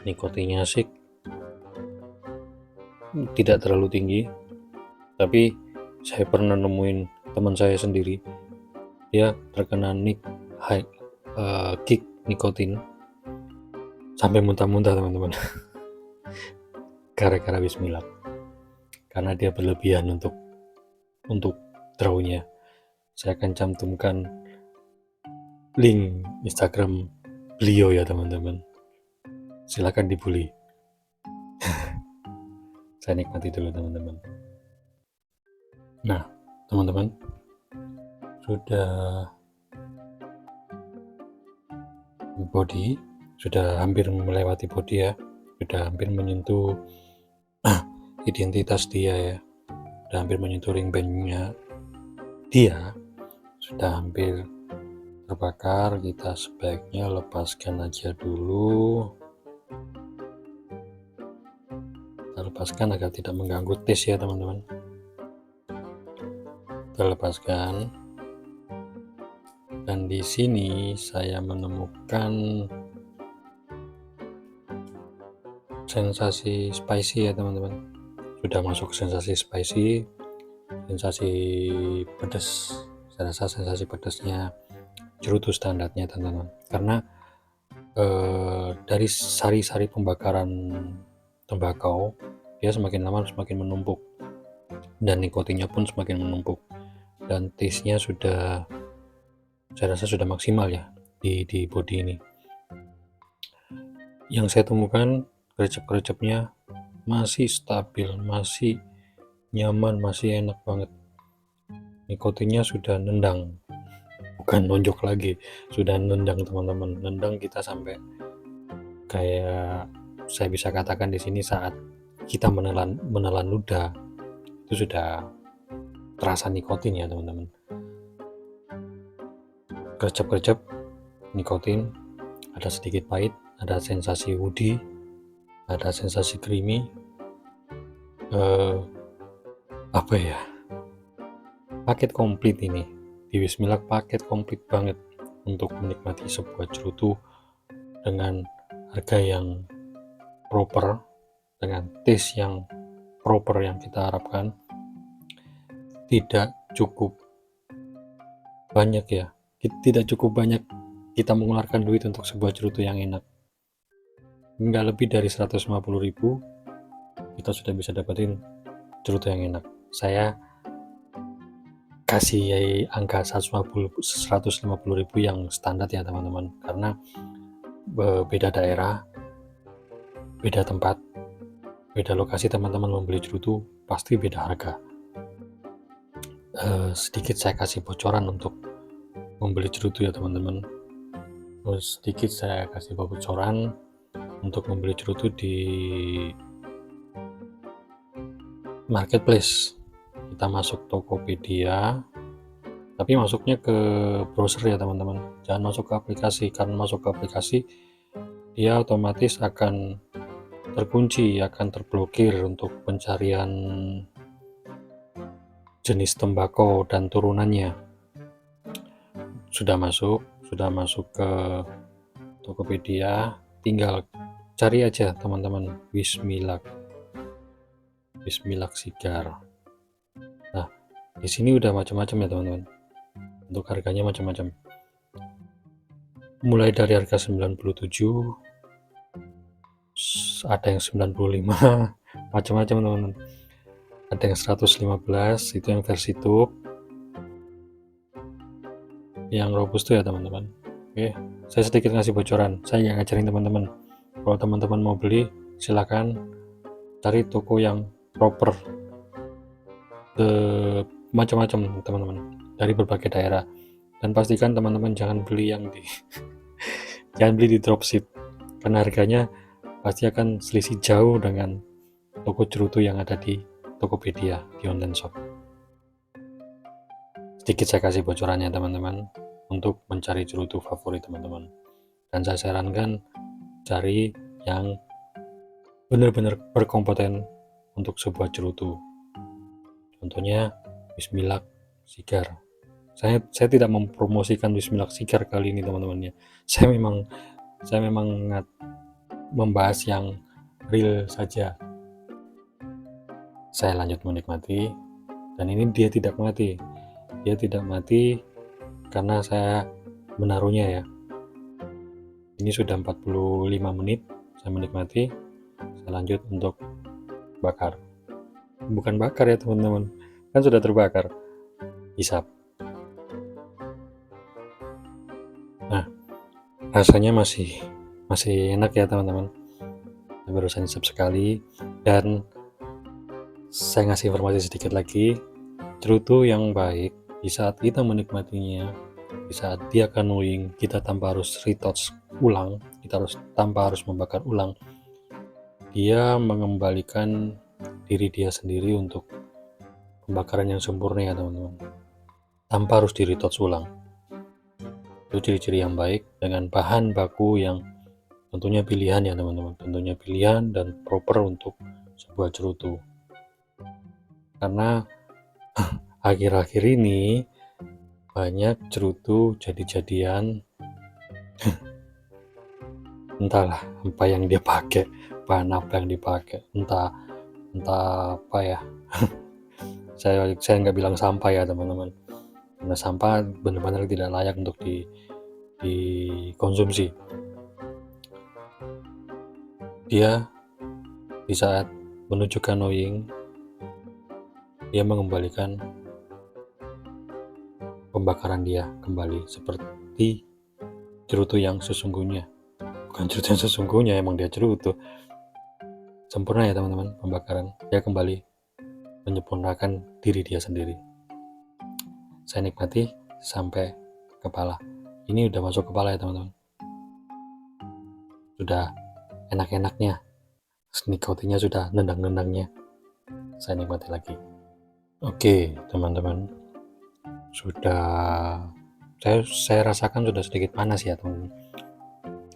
Nikotinnya sih tidak terlalu tinggi, tapi saya pernah nemuin teman saya sendiri, dia terkena kick nikotin sampai muntah-muntah teman-teman gara-gara bismillah, karena dia berlebihan untuk drawnya. Saya akan cantumkan link Instagram beliau ya teman-teman, silakan dibully. Saya nikmati dulu teman-teman. Nah teman-teman, sudah body, sudah hampir melewati body ya, sudah hampir menyentuh identitas dia ya, sudah hampir menyentuh ring bandnya dia, sudah hampir terbakar. Kita sebaiknya lepaskan aja dulu, kita lepaskan agar tidak mengganggu tes ya teman-teman. Kita lepaskan, dan di sini saya menemukan sensasi spicy ya teman-teman. Sudah masuk sensasi spicy, sensasi pedas. Saya rasa sensasi pedasnya cerutu standarnya teman-teman, karena dari sari-sari pembakaran tembakau, dia semakin lama semakin menumpuk, dan nikotinnya pun semakin menumpuk, dan taste-nya sudah, saya rasa sudah maksimal ya di body ini. Yang saya temukan, kerecap-kerecapnya masih stabil, masih nyaman, masih enak banget. Nikotinnya sudah nendang, bukan nonjok lagi, sudah nendang teman-teman. Nendang kita sampai kayak saya bisa katakan di sini saat kita menelan ludah, itu sudah terasa nikotin ya teman-teman. Kerecap-kerecap nikotin, ada sedikit pahit, ada sensasi woody, ada sensasi creamy, apa ya, paket komplit ini di Bismillah, paket komplit banget untuk menikmati sebuah cerutu dengan harga yang proper, dengan taste yang proper yang kita harapkan. Tidak cukup banyak ya, tidak cukup banyak kita mengeluarkan duit untuk sebuah cerutu yang enak. Nggak lebih dari 150.000 kita sudah bisa dapetin cerutu yang enak. Saya kasih angka 150.000 yang standar ya teman-teman, karena beda daerah, beda tempat, beda lokasi teman-teman membeli cerutu pasti beda harga. Sedikit saya kasih bocoran untuk membeli cerutu ya teman-teman. Sedikit saya kasih bocoran untuk membeli cerutu di marketplace. Kita masuk Tokopedia, tapi masuknya ke browser ya teman-teman, jangan masuk ke aplikasi, karena masuk ke aplikasi dia otomatis akan terkunci, akan terblokir untuk pencarian jenis tembakau dan turunannya. Sudah masuk ke Tokopedia, tinggal cari aja teman-teman Bismillah Sigar. Nah di sini udah macam-macam ya teman-teman, untuk harganya macam-macam, mulai dari harga 97, ada yang 95, macam-macam teman-teman. Ada yang 115, itu yang versi tube, yang robusto ya teman-teman. Oke, saya sedikit ngasih bocoran, saya yang ngajarin teman-teman. Kalau teman-teman mau beli, silakan cari toko yang proper, macam-macam teman-teman, dari berbagai daerah, dan pastikan teman-teman jangan beli jangan beli di dropship, karena harganya pasti akan selisih jauh dengan toko cerutu yang ada di Tokopedia, di online shop. sedikit saya kasih bocorannya teman-teman, untuk mencari cerutu favorit teman-teman. Dan saya sarankan cari yang benar-benar berkompeten untuk sebuah cerutu. Contohnya Bismillah Sigar. Saya tidak mempromosikan Bismillah Sigar kali ini teman-teman ya. Saya memang membahas yang real saja. Saya lanjut menikmati, dan ini dia tidak mati. Dia tidak mati karena saya menaruhnya ya. Ini sudah 45 menit saya menikmati. Saya lanjut untuk bakar. Bukan bakar ya teman-teman, kan sudah terbakar. Hisap. Nah, rasanya masih enak ya teman-teman. Saya barusan hisap sekali, dan saya ngasih informasi sedikit lagi. Cerutu yang baik di saat kita menikmatinya, di saat dia canoeing, kita tanpa harus retouch ulang, tanpa harus membakar ulang, dia mengembalikan diri dia sendiri untuk pembakaran yang sempurna ya teman-teman, tanpa harus di retouch ulang. Itu ciri-ciri yang baik dengan bahan baku yang tentunya pilihan ya teman-teman, tentunya pilihan dan proper untuk sebuah cerutu. Karena akhir-akhir ini banyak cerutu jadi-jadian entahlah apa yang dia pakai, bahan apa yang dipakai, entah apa ya. saya nggak bilang sampah ya teman-teman, karena sampah benar-benar tidak layak untuk dikonsumsi. Dia di saat menuju canoeing, dia mengembalikan pembakaran dia kembali seperti cerutu yang sesungguhnya. Bukan cerutu yang sesungguhnya, emang dia cerutu sempurna ya teman-teman. Pembakaran dia kembali menyempurnakan diri dia sendiri. Saya nikmati sampai kepala. Ini udah masuk kepala ya teman-teman, sudah enak-enaknya, nikotinnya sudah nendang-nendangnya. Saya nikmati lagi. Oke teman-teman, sudah saya rasakan sudah sedikit panas ya teman-teman.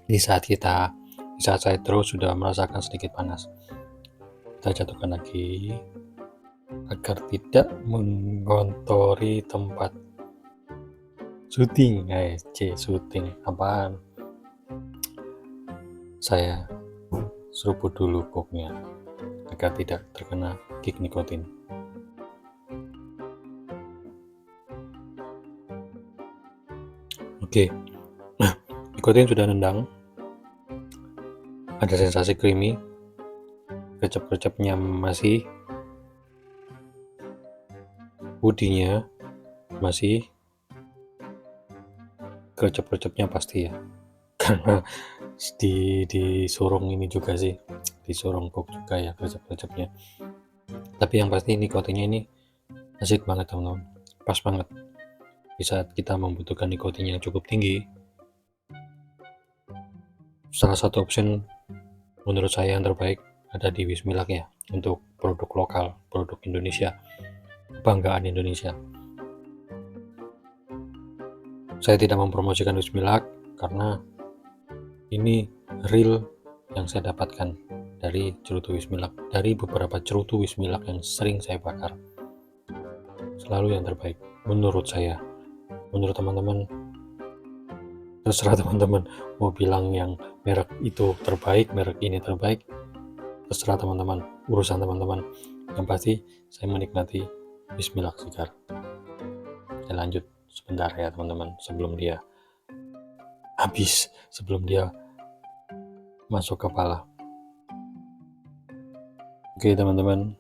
Di saat saya terus sudah merasakan sedikit panas, kita jatuhkan lagi agar tidak mengontori tempat syuting. Syuting apaan? Saya seruput dulu koknya agar tidak terkena kick nikotin. Oke, nah nikotin sudah nendang, ada sensasi creamy, kecap-kecapnya masih, woodinya masih, kecap-kecapnya pasti ya, karena di sorong ini juga sih, di sorong kok juga ya kecap-kecapnya. Tapi yang pasti nikotinnya ini asik banget teman-teman, pas banget di saat kita membutuhkan nikotin yang cukup tinggi. Salah satu option menurut saya yang terbaik ada di Bismillah ya, untuk produk lokal, produk Indonesia, kebanggaan Indonesia. Saya tidak mempromosikan Bismillah karena ini real yang saya dapatkan dari cerutu Bismillah, dari beberapa cerutu Bismillah yang sering saya bakar. Selalu yang terbaik menurut saya. Menurut teman-teman, terserah teman-teman mau bilang yang merek itu terbaik, merek ini terbaik, terserah teman-teman, urusan teman-teman. Yang pasti saya menikmati Bismillah Sigar. Saya lanjut sebentar ya teman-teman, sebelum dia habis, sebelum dia masuk kepala. Oke teman-teman,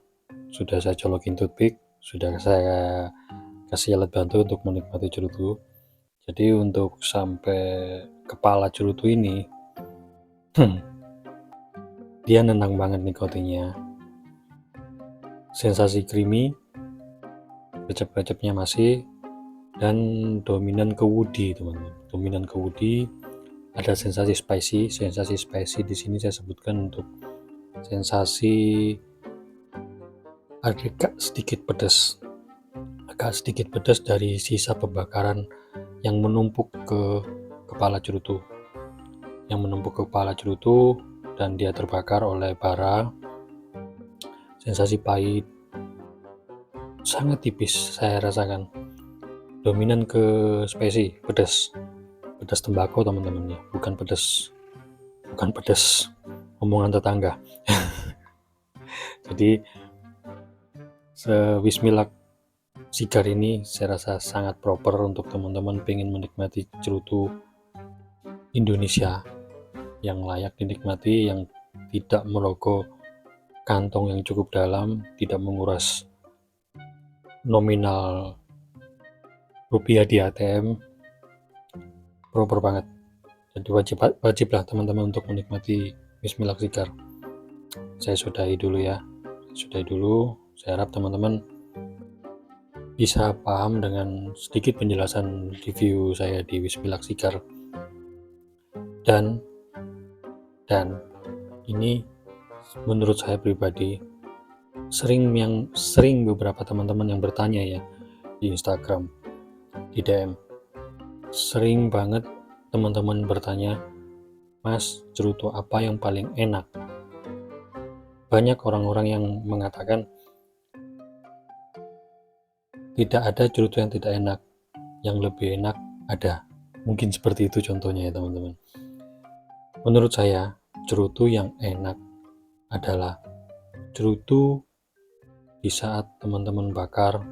sudah saya colokin toothpick, sudah saya kasih alat bantu untuk menikmati cerutu. Jadi untuk sampai kepala cerutu ini, dia nendang banget nikotinnya, sensasi creamy, kecap-kecapnya masih, dan dominan ke woody teman-teman. Dominan ke woody, ada sensasi spicy. Sensasi spicy di sini saya sebutkan untuk sensasi agak sedikit pedas, agak sedikit pedas dari sisa pembakaran yang menumpuk ke kepala cerutu, dan dia terbakar oleh bara. Sensasi pahit sangat tipis saya rasakan, dominan ke spesi pedas tembakau teman-teman ya, bukan pedas omongan tetangga. Jadi Wismilak Sigar ini saya rasa sangat proper untuk teman-teman pengen menikmati cerutu Indonesia yang layak dinikmati, yang tidak merogoh kantong yang cukup dalam, tidak menguras nominal rupiah di ATM, proper banget. Jadi wajiblah teman-teman untuk menikmati Wismilak Sigar. Saya sudahi dulu ya, saya harap teman-teman bisa paham dengan sedikit penjelasan review saya di Wismilak Sigar. Dan ini menurut saya pribadi, sering beberapa teman-teman yang bertanya ya di Instagram, di DM, sering banget teman-teman bertanya, "Mas, cerutu apa yang paling enak?" Banyak orang-orang yang mengatakan tidak ada cerutu yang tidak enak, yang lebih enak ada. Mungkin seperti itu contohnya ya teman-teman. Menurut saya, cerutu yang enak adalah cerutu di saat teman-teman bakar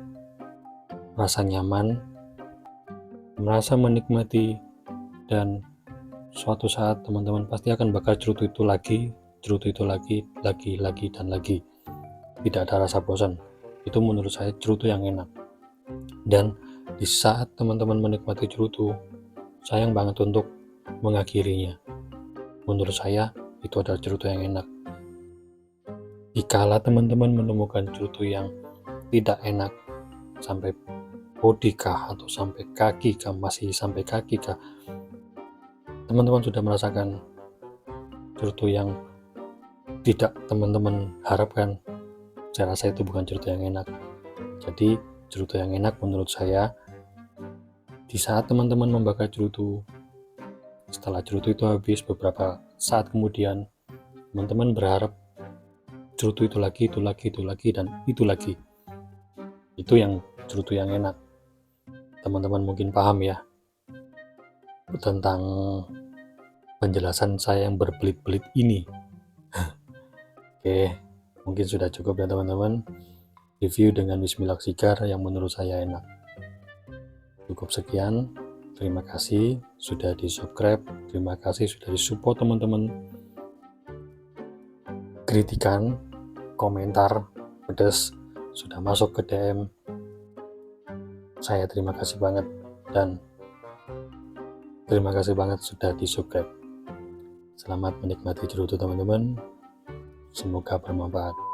merasa nyaman, merasa menikmati, dan suatu saat teman-teman pasti akan bakar cerutu itu lagi, dan lagi. Tidak ada rasa bosan. Itu menurut saya cerutu yang enak. Dan di saat teman-teman menikmati cerutu, sayang banget untuk mengakhirinya. Menurut saya itu adalah cerutu yang enak. Jikalau teman-teman menemukan cerutu yang tidak enak, sampai bodi kah atau sampai kaki kah, masih sampai kaki kah, teman-teman sudah merasakan cerutu yang tidak teman-teman harapkan, saya rasa itu bukan cerutu yang enak. Jadi cerutu yang enak menurut saya di saat teman-teman membakar cerutu, setelah cerutu itu habis, beberapa saat kemudian teman-teman berharap cerutu itu lagi, dan itu lagi. Itu yang cerutu yang enak. Teman-teman mungkin paham ya tentang penjelasan saya yang berbelit-belit ini. Oke, mungkin sudah cukup ya teman-teman review dengan Wismilak Sigar yang menurut saya enak. Cukup sekian. Terima kasih sudah di subscribe, terima kasih sudah di support teman-teman. Kritikan, komentar pedas sudah masuk ke DM, saya terima kasih banget, dan terima kasih banget sudah di subscribe. Selamat menikmati cerutu teman-teman, semoga bermanfaat.